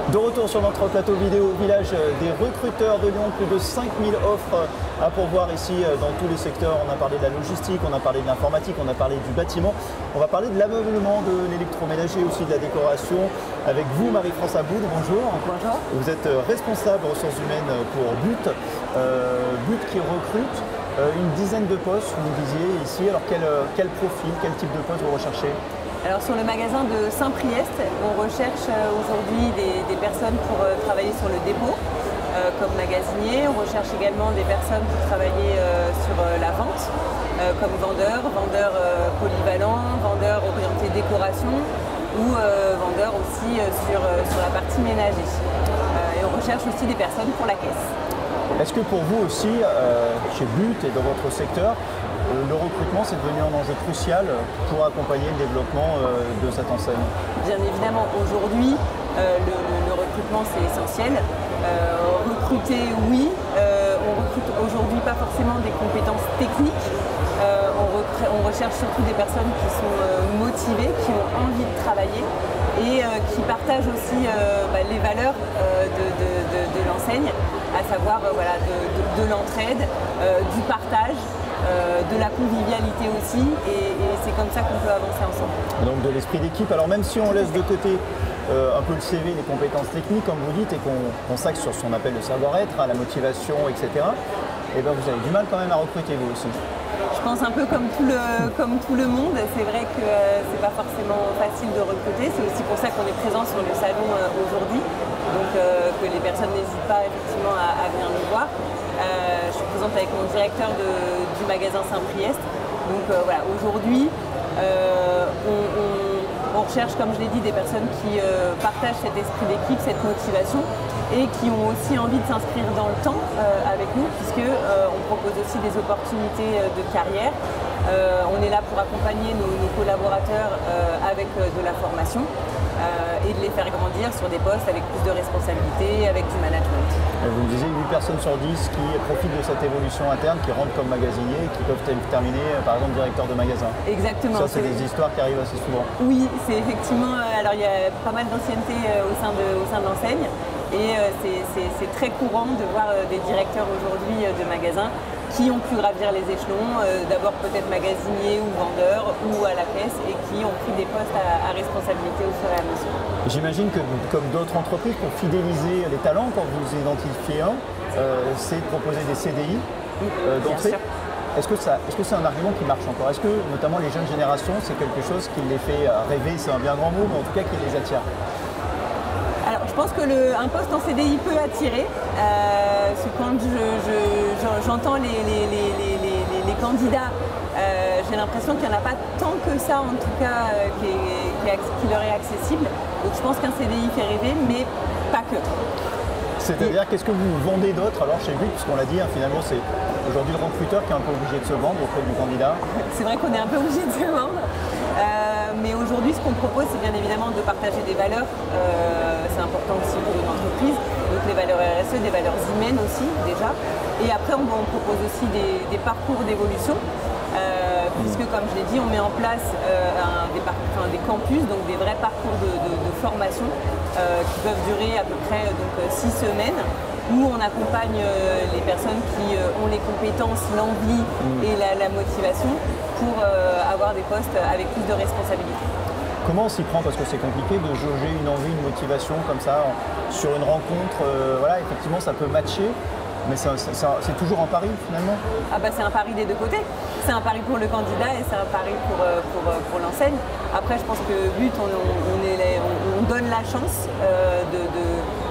De retour sur notre plateau vidéo au village des recruteurs de Lyon, plus de 5000 offres à pourvoir ici dans tous les secteurs. On a parlé de la logistique, on a parlé de l'informatique, on a parlé du bâtiment. On va parler de l'ameublement, de l'électroménager, aussi de la décoration. Avec vous, Marie-France Aboud, bonjour. Bonjour. Vous êtes responsable ressources humaines pour But. But qui recrute une dizaine de postes, vous nous disiez ici. Alors quel profil, quel type de poste vous recherchez ? Alors sur le magasin de Saint-Priest, on recherche aujourd'hui des personnes pour travailler sur le dépôt comme magasinier. On recherche également des personnes pour travailler sur la vente comme vendeurs polyvalents, vendeurs orientés décoration ou vendeurs aussi sur la partie ménager. Et on recherche aussi des personnes pour la caisse. Est-ce que pour vous aussi, chez But et dans votre secteur, le recrutement, c'est devenu un enjeu crucial pour accompagner le développement de cette enseigne? Bien évidemment, aujourd'hui, le recrutement, c'est essentiel. Recruter, oui. On recrute aujourd'hui pas forcément des compétences techniques. On recherche surtout des personnes qui sont motivées, qui ont envie de travailler et qui partagent aussi les valeurs de l'enseigne, à savoir de l'entraide, du partage. De la convivialité aussi, et c'est comme ça qu'on peut avancer ensemble. Donc de l'esprit d'équipe. Alors même si on laisse de côté un peu le CV, les compétences techniques, comme vous dites, et qu'on s'axe sur ce qu'on appelle le savoir-être, la motivation, etc., et ben vous avez du mal quand même à recruter vous aussi. Je pense un peu comme tout le monde, c'est vrai que c'est pas forcément facile de recruter, c'est aussi pour ça qu'on est présent sur le salon aujourd'hui, donc que les personnes n'hésitent pas effectivement à venir nous voir. Je suis présente avec mon directeur du magasin Saint-Priest. Donc voilà, aujourd'hui, on recherche, comme je l'ai dit, des personnes qui partagent cet esprit d'équipe, cette motivation et qui ont aussi envie de s'inscrire dans le temps avec nous, puisqu'on propose aussi des opportunités de carrière. On est là pour accompagner nos collaborateurs avec de la formation et de les faire grandir sur des postes avec plus de responsabilités, avec du management. Vous me disiez 8 personnes sur 10 qui profitent de cette évolution interne, qui rentrent comme magasiniers et qui peuvent terminer par exemple directeur de magasin. Exactement. Ça, c'est des histoires qui arrivent assez souvent. Oui, c'est effectivement. Alors il y a pas mal d'ancienneté au sein de l'enseigne et c'est très courant de voir des directeurs aujourd'hui de magasins qui ont pu gravir les échelons, d'abord peut-être magasiniers ou vendeurs ou à la caisse, et qui ont pris des postes à responsabilité au fur et à mesure. J'imagine que comme d'autres entreprises, pour fidéliser les talents, quand vous identifiez un, c'est de proposer des CDI d'entrée. Est-ce que c'est un argument qui marche encore? Est-ce que notamment les jeunes générations, c'est quelque chose qui les fait rêver, c'est un bien grand mot, mais en tout cas qui les attire? Alors, je pense qu'un poste en CDI peut attirer. Quand j'entends les candidats, j'ai l'impression qu'il n'y en a pas tant que ça, en tout cas, qui leur est accessible. Donc je pense qu'un CDI fait rêver, mais pas que. C'est-à-dire, qu'est-ce que vous vendez d'autre alors chez But? Puisqu'on l'a dit, finalement, c'est aujourd'hui le recruteur qui est un peu obligé de se vendre auprès du candidat. C'est vrai qu'on est un peu obligé de se vendre. Mais aujourd'hui, ce qu'on propose, c'est bien évidemment de partager des valeurs. C'est important aussi pour une entreprise. Donc les valeurs RSE, des valeurs humaines aussi, déjà. Et après, on propose aussi des parcours d'évolution. Puisque, comme je l'ai dit, on met en place des campus, donc des vrais parcours de formation qui peuvent durer à peu près 6 semaines, où on accompagne les personnes qui ont les compétences, l'envie et la motivation pour avoir des postes avec plus de responsabilités. Comment on s'y prend? Parce que c'est compliqué de jauger une envie, une motivation comme ça sur une rencontre. Voilà, effectivement, ça peut matcher. Mais c'est toujours un pari finalement? C'est un pari des deux côtés. C'est un pari pour le candidat et c'est un pari pour l'enseigne. Après, je pense que But, on donne la chance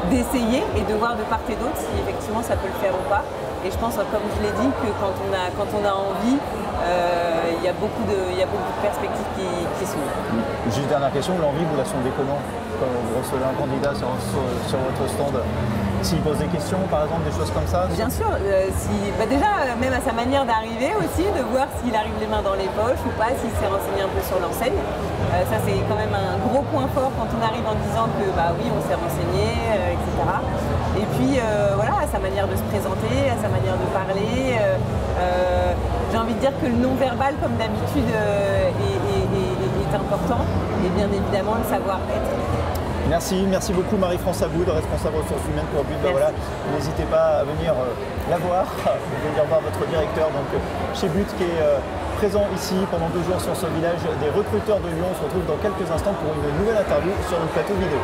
d'essayer et de voir de part et d'autre si effectivement ça peut le faire ou pas. Et je pense, comme je l'ai dit, que quand on a envie, il y a beaucoup de perspectives qui s'ouvrent. Juste dernière question, l'envie, vous la sondez comment? Quand vous recevez un candidat sur votre stand, s'il pose des questions, par exemple, des choses comme ça? Bien sûr, déjà, même à sa manière d'arriver aussi, de voir s'il arrive les mains dans les poches ou pas, s'il s'est renseigné un peu sur l'enseigne. Ça, c'est quand même un gros point fort quand on arrive en disant que oui, on s'est renseigné, etc. Et puis, voilà, à sa manière de se présenter, à sa manière de parler. J'ai envie de dire que le non-verbal, comme d'habitude, est important. Et bien évidemment, le savoir-être. Merci beaucoup Marie-France Aboud, responsable ressources humaines pour But. Voilà, n'hésitez pas à venir la voir, venir voir votre directeur donc, chez But qui est présent ici pendant 2 jours sur ce village des recruteurs de Lyon. On se retrouve dans quelques instants pour une nouvelle interview sur notre plateau vidéo.